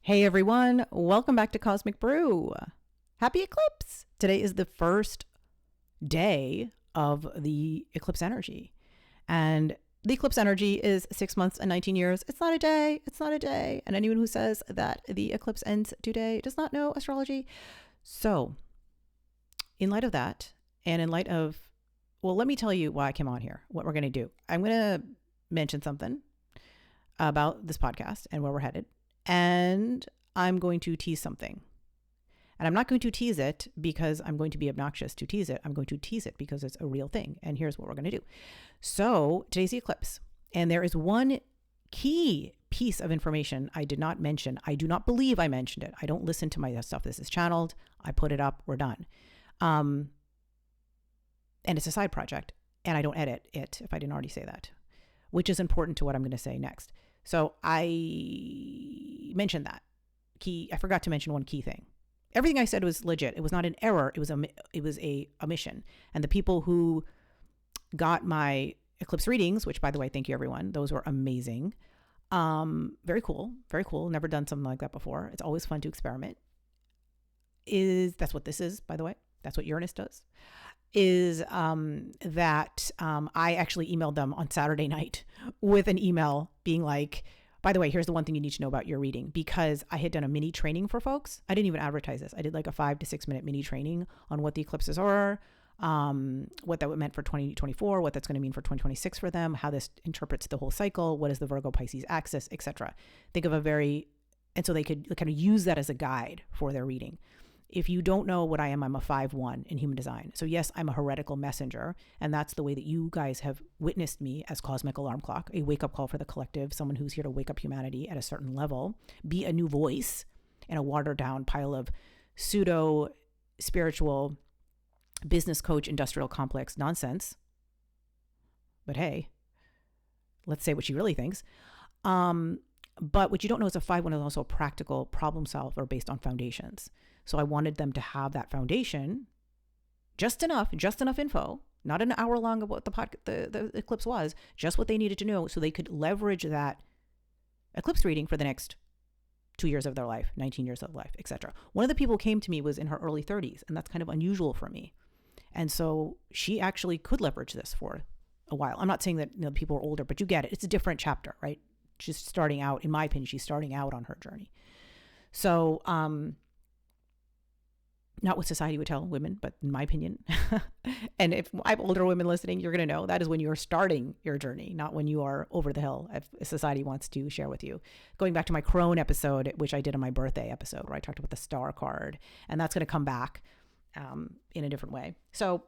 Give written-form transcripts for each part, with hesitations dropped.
Hey everyone, welcome back to Cosmic Brew. Happy Eclipse! Today is the first day of the eclipse energy. And the eclipse energy is 6 months and 19 years. It's not a day, it's not a day. And anyone who says that the eclipse ends today does not know astrology. So, in light of that, and in light of, well, let me tell you why I came on here, what we're going to do. I'm going to mention something about this podcast and where we're headed. And I'm going to tease something. And I'm not going to tease it because I'm going to be obnoxious to tease it. I'm going to tease it because it's a real thing. And here's what we're going to do. So today's the eclipse. And there is one key piece of information I did not mention. I do not believe I mentioned it. I don't listen to my stuff. This is channeled. I put it up. We're done. And it's a side project. And I don't edit it if I didn't already say that, which is important to what I'm going to say next. So I mentioned that key. I forgot to mention one key thing. Everything I said was legit. It was not an error. It was a omission. And the people who got my eclipse readings, which by the way, thank you everyone. Those were amazing. Very cool. Very cool. Never done something like that before. It's always fun to experiment. That's what this is, by the way. That's what Uranus does. That I actually emailed them on Saturday night with an email being like, by the way, here's the one thing you need to know about your reading, because I had done a mini training for folks. I didn't even advertise this. I did like a 5 to 6 minute mini training on what the eclipses are, what that meant for 2024, what that's going to mean for 2026 for them, how this interprets the whole cycle, what is the Virgo Pisces axis, etc. Think of and so they could kind of use that as a guide for their reading. If you don't know what I am, I'm a 5-1 in human design. So yes, I'm a heretical messenger. And that's the way that you guys have witnessed me as cosmic alarm clock, a wake up call for the collective, someone who's here to wake up humanity at a certain level, be a new voice in a watered down pile of pseudo spiritual business coach, industrial complex nonsense. But hey, let's say what she really thinks. But what you don't know is a 5-1 is also a practical problem solver based on foundations. So I wanted them to have that foundation, just enough info, not an hour long of what the eclipse was, just what they needed to know so they could leverage that eclipse reading for the next 2 years of their life, 19 years of life, etc. One of the people who came to me was in her early 30s, and that's kind of unusual for me. And so she actually could leverage this for a while. I'm not saying that people are older, but you get it. It's a different chapter, right? She's starting out, in my opinion, she's starting out on her journey. So, not what society would tell women, but in my opinion. And if I have older women listening, you're going to know that is when you're starting your journey, not when you are over the hill, if society wants to share with you. Going back to my crone episode, which I did on my birthday episode, where I talked about the star card, and that's going to come back in a different way. So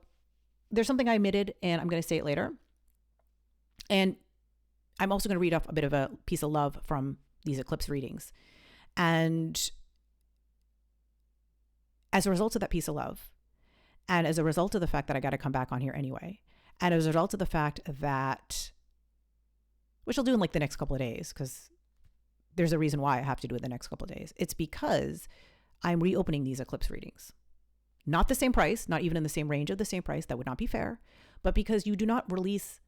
there's something I omitted, and I'm going to say it later. And I'm also going to read off a bit of a piece of love from these eclipse readings. And as a result of that piece of love, and as a result of the fact that I got to come back on here anyway, and as a result of the fact that, which I'll do in like the next couple of days, because there's a reason why I have to do it the next couple of days. It's because I'm reopening these eclipse readings. Not the same price, not even in the same range of the same price. That would not be fair. But because you do not release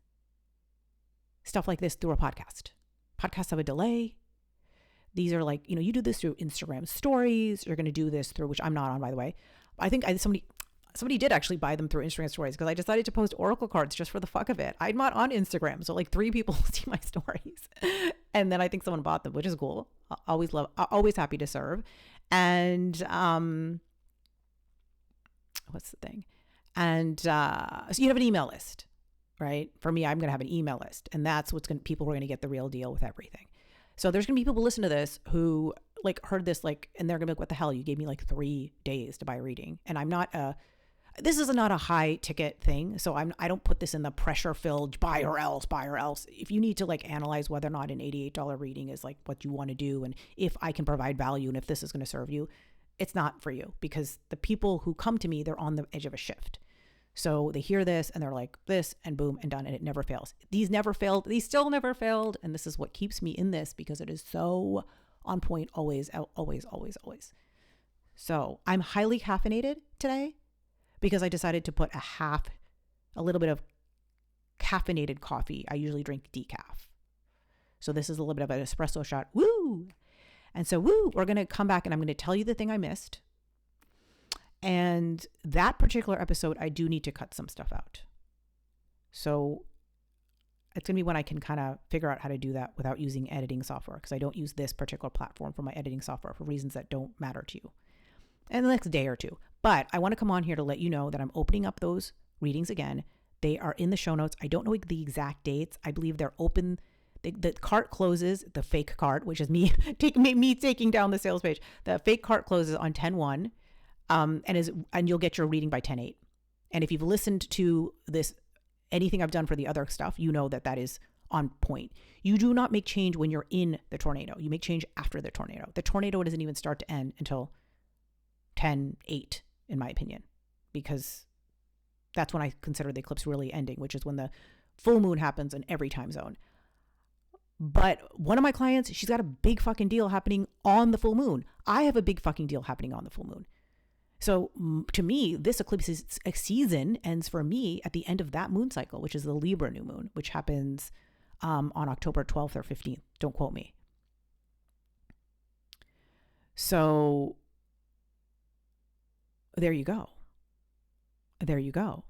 stuff like this through a podcast. Podcasts have a delay. These are like, you do this through Instagram stories. You're going to do this through, which I'm not on, by the way. I think somebody did actually buy them through Instagram stories because I decided to post oracle cards just for the fuck of it. I'm not on Instagram. So like 3 people see my stories. And then I think someone bought them, which is cool. Always happy to serve. And, what's the thing? And, so you have an email list, right? For me, I'm going to have an email list, and that's people who are going to get the real deal with everything. So there's going to be people listen to this who like heard this, like, and they're going to be like, what the hell? You gave me like 3 days to buy a reading. And this is not a high ticket thing. So I don't put this in the pressure filled buy or else. If you need to like analyze whether or not an $88 reading is like what you want to do, and if I can provide value and if this is going to serve you, it's not for you, because the people who come to me, they're on the edge of a shift. So they hear this and they're like this and boom and done, and it never fails. These never failed. These still never failed. And this is what keeps me in this, because it is so on point, always. So I'm highly caffeinated today because I decided to put a little bit of caffeinated coffee. I usually drink decaf. So this is a little bit of an espresso shot. Woo! And so, we're going to come back and I'm going to tell you the thing I missed. And that particular episode, I do need to cut some stuff out. So it's going to be when I can kind of figure out how to do that without using editing software, because I don't use this particular platform for my editing software for reasons that don't matter to you. And the next day or two. But I want to come on here to let you know that I'm opening up those readings again. They are in the show notes. I don't know the exact dates. I believe they're open. The cart closes, the fake cart, which is me taking down the sales page. The fake cart closes on 10/1, and you'll get your reading by 10/8. And if you've listened to this, anything I've done for the other stuff, you know that is on point. You do not make change when you're in the tornado. You make change after the tornado. The tornado doesn't even start to end until 10/8, in my opinion, because that's when I consider the eclipse really ending, which is when the full moon happens in every time zone. But one of my clients, she's got a big fucking deal happening on the full moon. I have a big fucking deal happening on the full moon. So to me, this eclipse season ends for me at the end of that moon cycle, which is the Libra new moon, which happens on October 12th or 15th. Don't quote me. So there you go. There you go.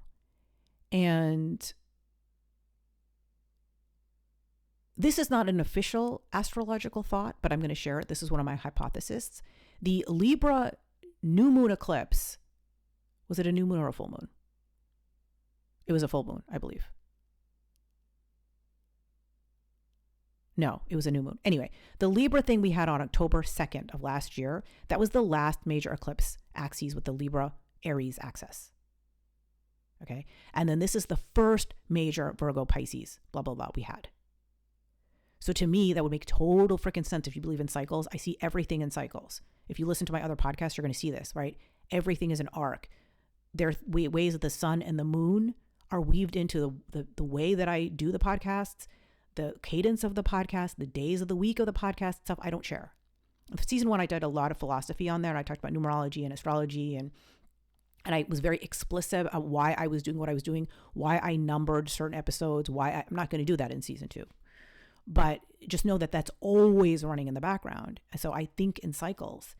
And this is not an official astrological thought, but I'm going to share it. This is one of my hypotheses. The Libra new moon eclipse, was it a new moon or a full moon? It was a full moon, I believe. No, it was a new moon. Anyway, the Libra thing we had on October 2nd of last year, that was the last major eclipse axis with the Libra Aries axis. Okay. And then this is the first major Virgo Pisces, blah, blah, blah we had. So to me, that would make total freaking sense if you believe in cycles. I see everything in cycles. If you listen to my other podcasts, you're going to see this, right? Everything is an arc. There are ways that the sun and the moon are weaved into the way that I do the podcasts, the cadence of the podcast, the days of the week of the podcast, stuff I don't share. Season 1, I did a lot of philosophy on there, and I talked about numerology and astrology, and I was very explicit about why I was doing what I was doing, why I numbered certain episodes, I'm not going to do that in season 2. But just know that that's always running in the background. So I think in cycles.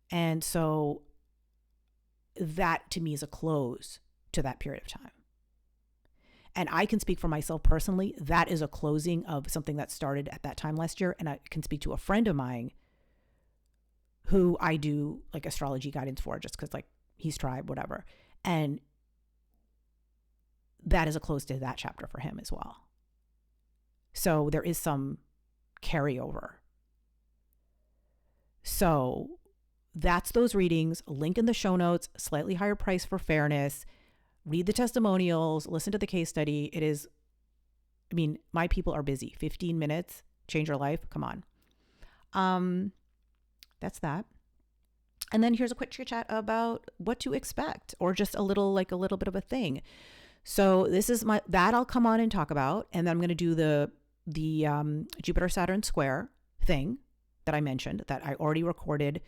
And so that to me is a close to that period of time. And I can speak for myself personally. That is a closing of something that started at that time last year. And I can speak to a friend of mine who I do like astrology guidance for, just because like he's tribe, whatever. And that is a close to that chapter for him as well. So there is some carryover. So that's those readings. Link in the show notes, slightly higher price for fairness. Read the testimonials, listen to the case study. It is, I mean, my people are busy. 15 minutes, change your life. Come on. That's that. And then here's a quick chit chat about what to expect, or just a little bit of a thing. So this is that I'll come on and talk about. And then I'm going to do the Jupiter Saturn square thing that I mentioned that I already recorded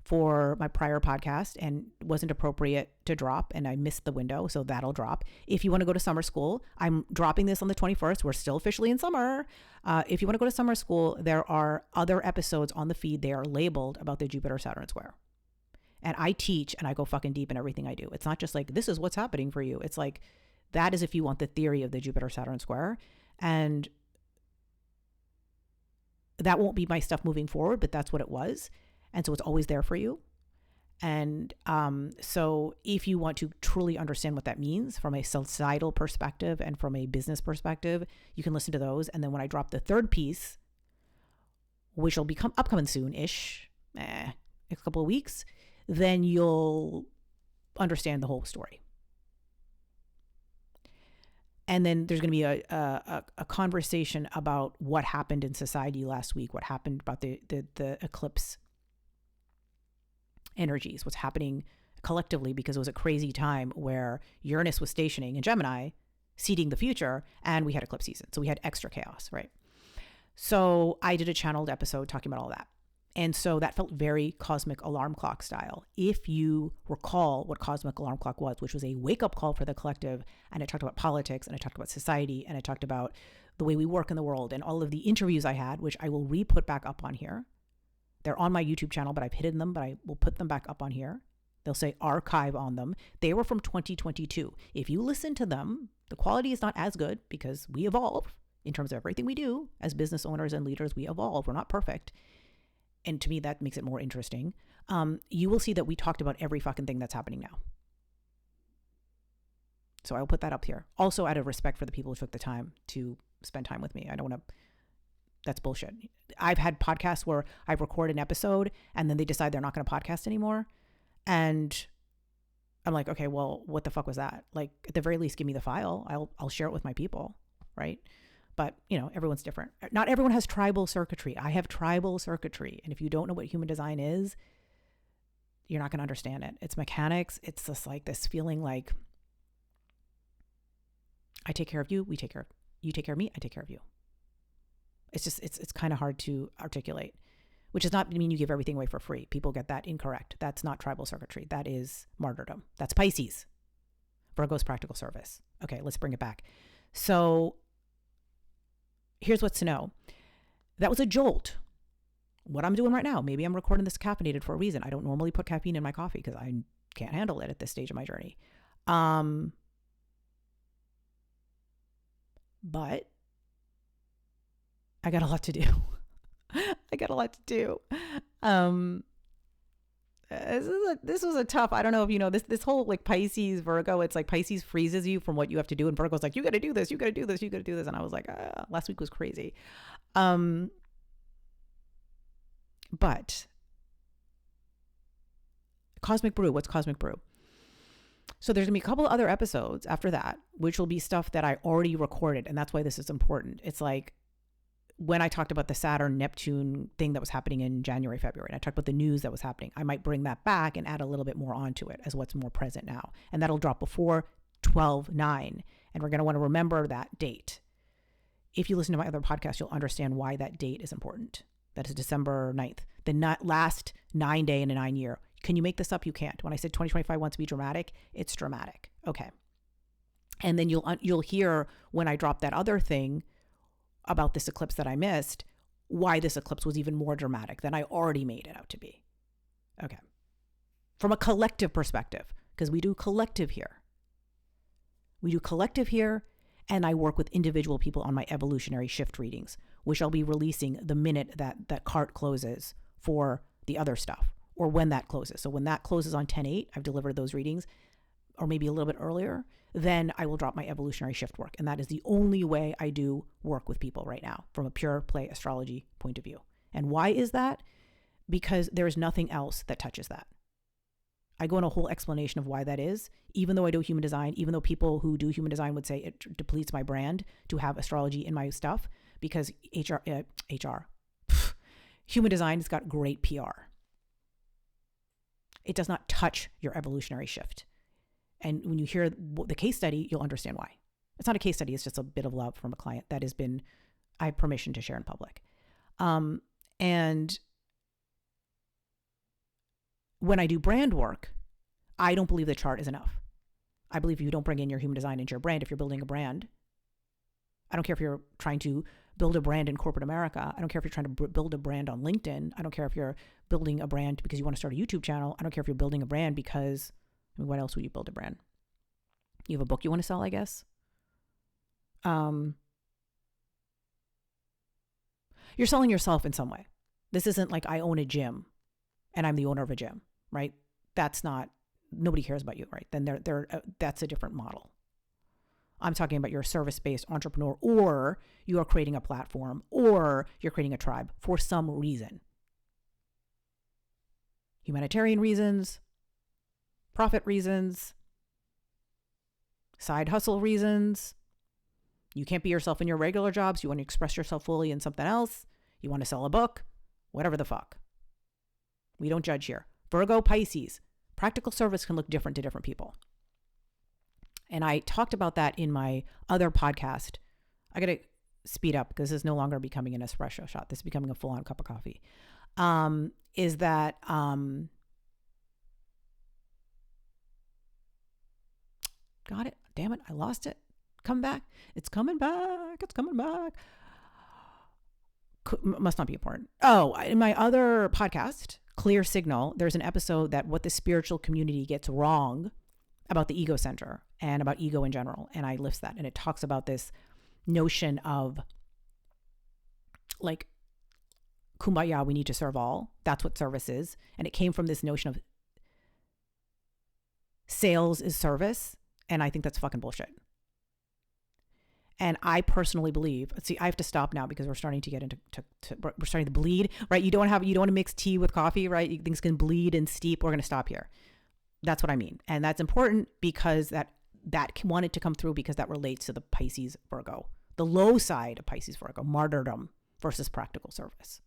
for my prior podcast and wasn't appropriate to drop, and I missed the window, so that'll drop. If you want to go to summer school, I'm dropping this on the 21st. We're still officially in summer. If you want to go to summer school, there are other episodes on the feed. They are labeled about the Jupiter Saturn square. And I teach and I go fucking deep in everything I do. It's not just like, this is what's happening for you. It's like, that is if you want the theory of the Jupiter Saturn square. And that won't be my stuff moving forward, but that's what it was. And so it's always there for you. And so if you want to truly understand what that means from a societal perspective and from a business perspective, you can listen to those. And then when I drop the third piece, which will become upcoming soon-ish, a couple of weeks, then you'll understand the whole story. And then there's going to be a conversation about what happened in society last week, what happened about the eclipse energies, what's happening collectively, because it was a crazy time where Uranus was stationing in Gemini, seeding the future, and we had eclipse season. So we had extra chaos, right? So I did a channeled episode talking about all that. And so that felt very cosmic alarm clock style. If you recall what cosmic alarm clock was, which was a wake-up call for the collective, and I talked about politics, and I talked about society, and I talked about the way we work in the world, and all of the interviews I had, which I will re-put back up on here. They're on my YouTube channel, but I've hidden them, but I will put them back up on here. They'll say archive on them. They were from 2022. If you listen to them, the quality is not as good because we evolve in terms of everything we do as business owners and leaders. We evolve. We're not perfect. And to me, that makes it more interesting. You will see that we talked about every fucking thing that's happening now. So I'll put that up here. Also, out of respect for the people who took the time to spend time with me. I don't want to, that's bullshit. I've had podcasts where I record an episode and then they decide they're not going to podcast anymore. And I'm like, okay, well, what the fuck was that? Like, at the very least, give me the file. I'll share it with my people, right? But, everyone's different. Not everyone has tribal circuitry. I have tribal circuitry. And if you don't know what human design is, you're not going to understand it. It's mechanics. It's just like this feeling like I take care of you, you take care of me, I take care of you. It's just, it's kind of hard to articulate, which does not mean you give everything away for free. People get that incorrect. That's not tribal circuitry. That is martyrdom. That's Pisces. Virgo's practical service. Okay, let's bring it back. So here's what's to know. That was a jolt. What I'm doing right now, maybe I'm recording this caffeinated for a reason. I don't normally put caffeine in my coffee because I can't handle it at this stage of my journey. But I got a lot to do. This was a tough, I don't know if you know this whole like Pisces, Virgo, it's like Pisces freezes you from what you have to do. And Virgo's like, you got to do this, you got to do this, you got to do this. And I was like, last week was crazy. But Cosmic Brew, what's Cosmic Brew? So there's going to be a couple of other episodes after that, which will be stuff that I already recorded. And that's why this is important. It's like when I talked about the Saturn Neptune thing that was happening in January, February, and I talked about the news that was happening, I might bring that back and add a little bit more onto it as what's more present now. And that'll drop before 12/9. And we're going to want to remember that date. If you listen to my other podcast, you'll understand why that date is important. That is December 9th, the last 9 day in a 9 year. Can you make this up? You can't. When I said 2025 wants to be dramatic, it's dramatic. Okay. And then you'll hear when I drop that other thing about this eclipse that I missed, why this eclipse was even more dramatic than I already made it out to be. Okay. From a collective perspective, because we do collective here. And I work with individual people on my evolutionary shift readings, which I'll be releasing the minute that cart closes for the other stuff, or when that closes. So when that closes on 10/8, I've delivered those readings, or maybe a little bit earlier, then I will drop my evolutionary shift work. And that is the only way I do work with people right now from a pure play astrology point of view. And why is that? Because there is nothing else that touches that. I go into a whole explanation of why that is, even though I do human design, even though people who do human design would say it depletes my brand to have astrology in my stuff, because human design has got great PR. It does not touch your evolutionary shift. And when you hear the case study, you'll understand why. It's not a case study. It's just a bit of love from a client that I have permission to share in public. And when I do brand work, I don't believe the chart is enough. I believe if you don't bring in your human design into your brand, if you're building a brand, I don't care if you're trying to build a brand in corporate America. I don't care if you're trying to build a brand on LinkedIn. I don't care if you're building a brand because you want to start a YouTube channel. I don't care if you're building a brand because, what else would you build a brand? You have a book you want to sell, I guess. You're selling yourself in some way. This isn't like I own a gym and I'm the owner of a gym, right? That's not, nobody cares about you, right? Then that's a different model. I'm talking about you're a service-based entrepreneur, or you are creating a platform, or you're creating a tribe for some reason. Humanitarian reasons, profit reasons, side hustle reasons. You can't be yourself in your regular jobs. You want to express yourself fully in something else. You want to sell a book, whatever the fuck. We don't judge here. Virgo, Pisces, practical service can look different to different people. And I talked about that in my other podcast. I got to speed up because this is no longer becoming an espresso shot. This is becoming a full-on cup of coffee. Got it. Damn it. I lost it. Come back. It's coming back. It's coming back. must not be important. Oh, in my other podcast, Clear Signal, there's an episode that what the spiritual community gets wrong about the ego center and about ego in general. And I list that. And it talks about this notion of like, kumbaya, we need to serve all. That's what service is. And it came from this notion of sales is service. And I think that's fucking bullshit. And I personally believe, see, I have to stop now because we're starting to get into, we're starting to bleed, right? You don't want to mix tea with coffee, right? Things can bleed and steep. We're going to stop here. That's what I mean. And that's important because that wanted to come through because that relates to the Pisces Virgo, the low side of Pisces Virgo, martyrdom versus practical service.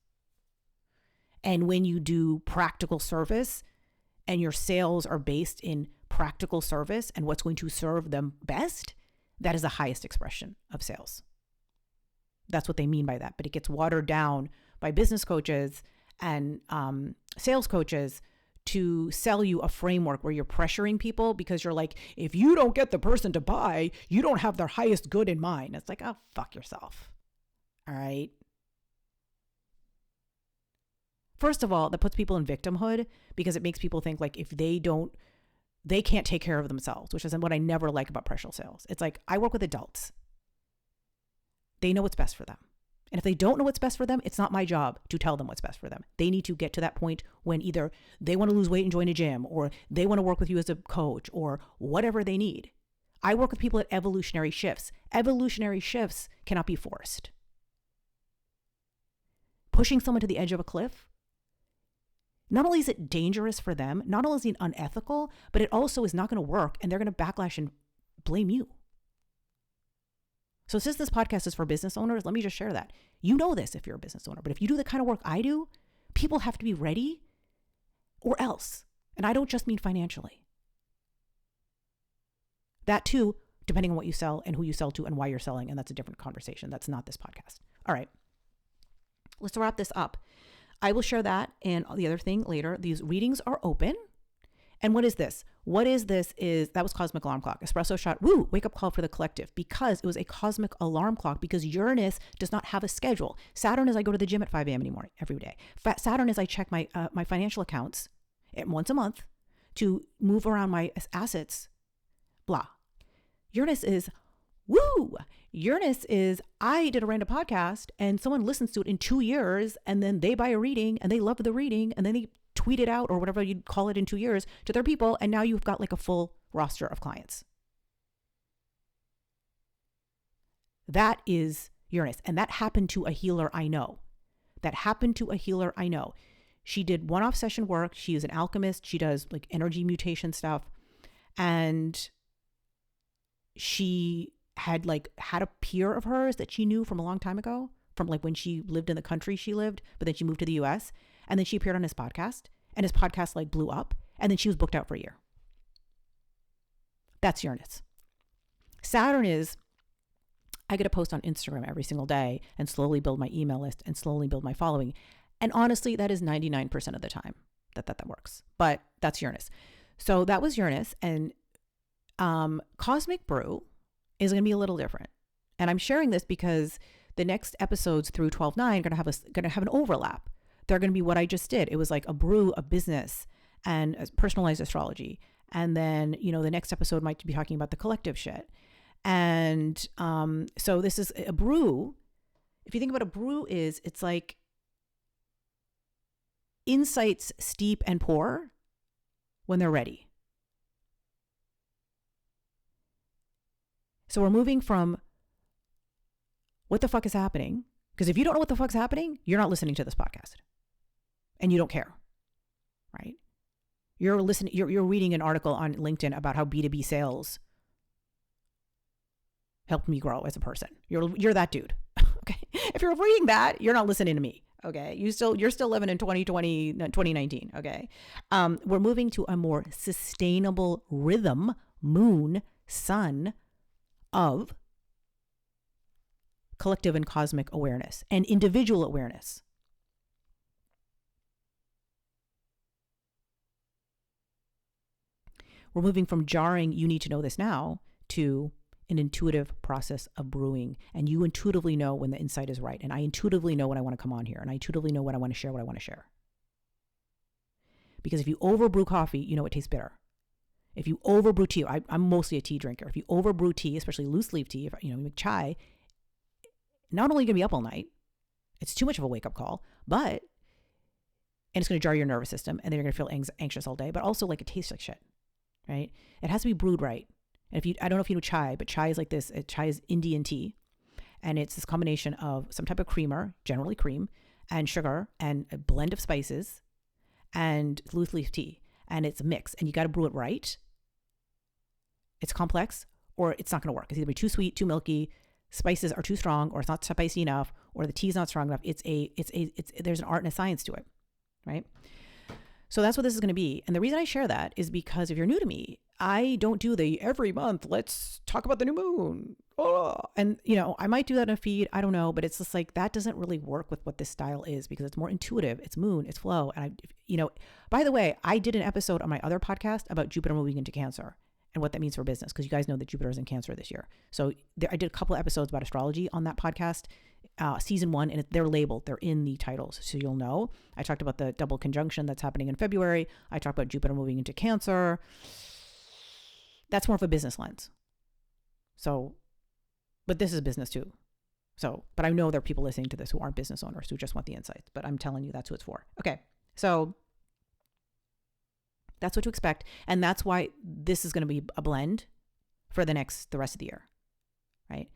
And when you do practical service and your sales are based in practical service and what's going to serve them best, that is the highest expression of sales. That's what they mean by that. But it gets watered down by business coaches and sales coaches to sell you a framework where you're pressuring people because you're like, if you don't get the person to buy, you don't have their highest good in mind. It's like, oh, fuck yourself. All right. First of all, that puts people in victimhood because it makes people think like if they can't take care of themselves, which is what I never like about pressure sales. It's like, I work with adults. They know what's best for them. And if they don't know what's best for them, it's not my job to tell them what's best for them. They need to get to that point when either they want to lose weight and join a gym, or they want to work with you as a coach, or whatever they need. I work with people at evolutionary shifts. Evolutionary shifts cannot be forced. Pushing someone to the edge of a cliff, not only is it dangerous for them, not only is it unethical, but it also is not going to work and they're going to backlash and blame you. So since this podcast is for business owners, let me just share that. You know this if you're a business owner, but if you do the kind of work I do, people have to be ready or else. And I don't just mean financially. That too, depending on what you sell and who you sell to and why you're selling. And that's a different conversation. That's not this podcast. All right. Let's wrap this up. I will share that and the other thing later. These readings are open. And what is this? What is this is, that was Cosmic Alarm Clock. Espresso shot, woo, wake up call for the collective, because it was a cosmic alarm clock, because Uranus does not have a schedule. Saturn is I go to the gym at 5 a.m. anymore every day. Saturn is I check my financial accounts once a month to move around my assets, blah. Uranus is, woo. Uranus is, I did a random podcast and someone listens to it in 2 years and then they buy a reading and they love the reading and then they tweet it out or whatever you'd call it in 2 years to their people. And now you've got like a full roster of clients. That is Uranus. And that happened to a healer I know. She did one-off session work. She is an alchemist. She does like energy mutation stuff. And she had a peer of hers that she knew from a long time ago, from like when she lived in the country she lived, but then she moved to the US. And then she appeared on his podcast and his podcast like blew up. And then she was booked out for a year. That's Uranus. Saturn is, I get a post on Instagram every single day and slowly build my email list and slowly build my following. And honestly, that is 99% of the time that works. But that's Uranus. So that was Uranus. And Cosmic Brew is going to be a little different. And I'm sharing this because the next episodes through 12/9 are going to have an overlap. They're going to be what I just did. It was like a brew of business and personalized astrology. And then, the next episode might be talking about the collective shit. And so this is a brew. If you think about a brew it's like insights steep and pour when they're ready. So we're moving from what the fuck is happening? Because if you don't know what the fuck's happening, you're not listening to this podcast. And you don't care, right? You're reading an article on LinkedIn about how B2B sales helped me grow as a person. You're that dude. Okay. If you're reading that, you're not listening to me. Okay. You're still living in 2019. Okay. We're moving to a more sustainable rhythm, moon, sun of collective and cosmic awareness and individual awareness. We're moving from jarring, you need to know this now, to an intuitive process of brewing. And you intuitively know when the insight is right. And I intuitively know when I want to come on here. And I intuitively know when I want to share. Because if you overbrew coffee, you know it tastes bitter. If you overbrew tea, I'm mostly a tea drinker. If you overbrew tea, especially loose leaf tea, if you make chai, not only are you going to be up all night, it's too much of a wake-up call, and it's going to jar your nervous system, and then you're going to feel anxious all day, but also like it tastes like shit, right? It has to be brewed right. And I don't know if you know chai, but chai is like this. Chai is Indian tea, and it's this combination of some type of creamer, generally cream, and sugar, and a blend of spices, and loose leaf tea. And it's a mix, and you got to brew it right. It's complex, or it's not going to work. It's either be too sweet, too milky, spices are too strong, or it's not spicy enough, or the tea's not strong enough. There's an art and a science to it, right? So that's what this is going to be. And the reason I share that is because if you're new to me, I don't do the every month, let's talk about the new moon. Oh. And, I might do that in a feed. I don't know. But it's just like, that doesn't really work with what this style is, because it's more intuitive. It's moon, it's flow. And by the way, I did an episode on my other podcast about Jupiter moving into Cancer and what that means for business, because you guys know that Jupiter is in Cancer this year. So I did a couple of episodes about astrology on that podcast, season 1, and they're labeled. They're in the titles, so you'll know. I talked about the double conjunction that's happening in February. I talked about Jupiter moving into Cancer. That's more of a business lens. So, but this is business too. So, but I know there are people listening to this who aren't business owners who just want the insights, but I'm telling you that's who it's for. Okay, so that's what to expect. And that's why this is going to be a blend for the rest of the year, right?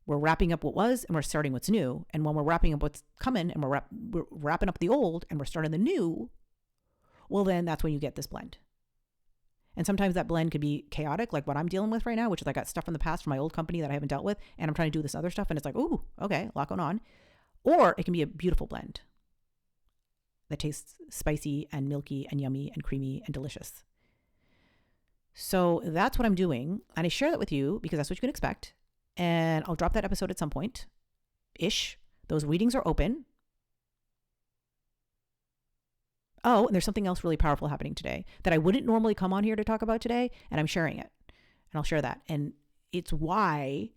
We're wrapping up what was, and we're starting what's new. And when we're wrapping up what's coming, and we're wrapping up the old, and we're starting the new, well, then that's when you get this blend. And sometimes that blend could be chaotic, like what I'm dealing with right now, which is I got stuff from the past from my old company that I haven't dealt with, and I'm trying to do this other stuff, and it's like, ooh, okay, a lot going on. Or it can be a beautiful blend that tastes spicy and milky and yummy and creamy and delicious. So that's what I'm doing. And I share that with you because that's what you can expect. And I'll drop that episode at some point-ish. Those readings are open. Oh, and there's something else really powerful happening today that I wouldn't normally come on here to talk about today, and I'm sharing it. And I'll share that. And it's why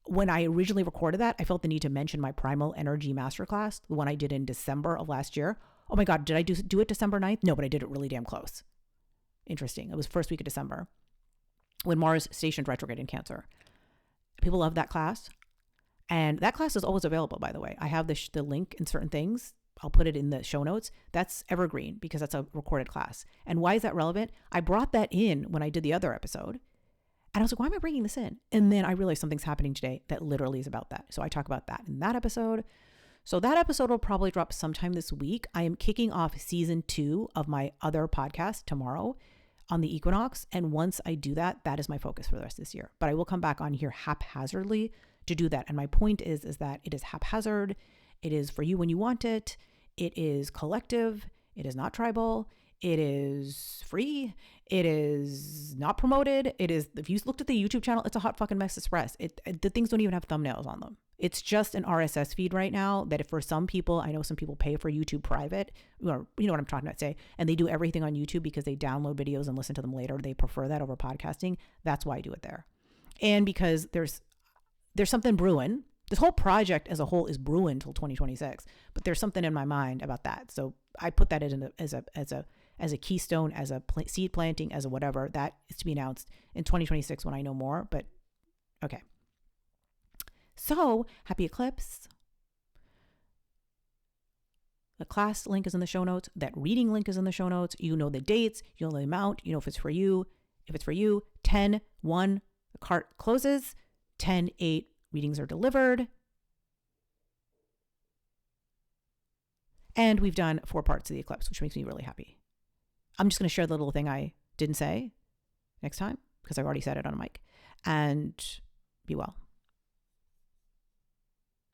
when I originally recorded that, I felt the need to mention my Primal Energy Masterclass, the one I did in December of last year. Oh my God, did I do it December 9th? No, but I did it really damn close. Interesting. It was first week of December when Mars stationed retrograde in Cancer. People love that class. And that class is always available, by the way. I have the link in certain things. I'll put it in the show notes. That's evergreen because that's a recorded class. And why is that relevant? I brought that in when I did the other episode. And I was like, why am I bringing this in? And then I realized something's happening today that literally is about that. So I talk about that in that episode. So that episode will probably drop sometime this week. I am kicking off season 2 of my other podcast tomorrow on the equinox. And once I do that, that is my focus for the rest of this year. But I will come back on here haphazardly to do that. And my point is that it is haphazard. It is for you when you want it. It is collective. It is not tribal. It is free. It is not promoted. It is, if you looked at the YouTube channel, it's a hot fucking mess express. The things don't even have thumbnails on them. It's just an RSS feed right now that if for some people, I know some people pay for YouTube private, or you know what I'm talking about, say, and they do everything on YouTube because they download videos and listen to them later. They prefer that over podcasting. That's why I do it there. And because there's something brewing. This whole project as a whole is brewing till 2026, but there's something in my mind about that. So I put that in as a keystone, as a seed planting, as a whatever. That is to be announced in 2026 when I know more. But okay. So happy Eclipse. The class link is in the show notes. That reading link is in the show notes. You know the dates. You'll know the amount. You know if it's for you. If it's for you, 10-1, the cart closes. 10-8. Readings are delivered. And we've done 4 parts of the eclipse, which makes me really happy. I'm just going to share the little thing I didn't say next time because I've already said it on a mic. And be well.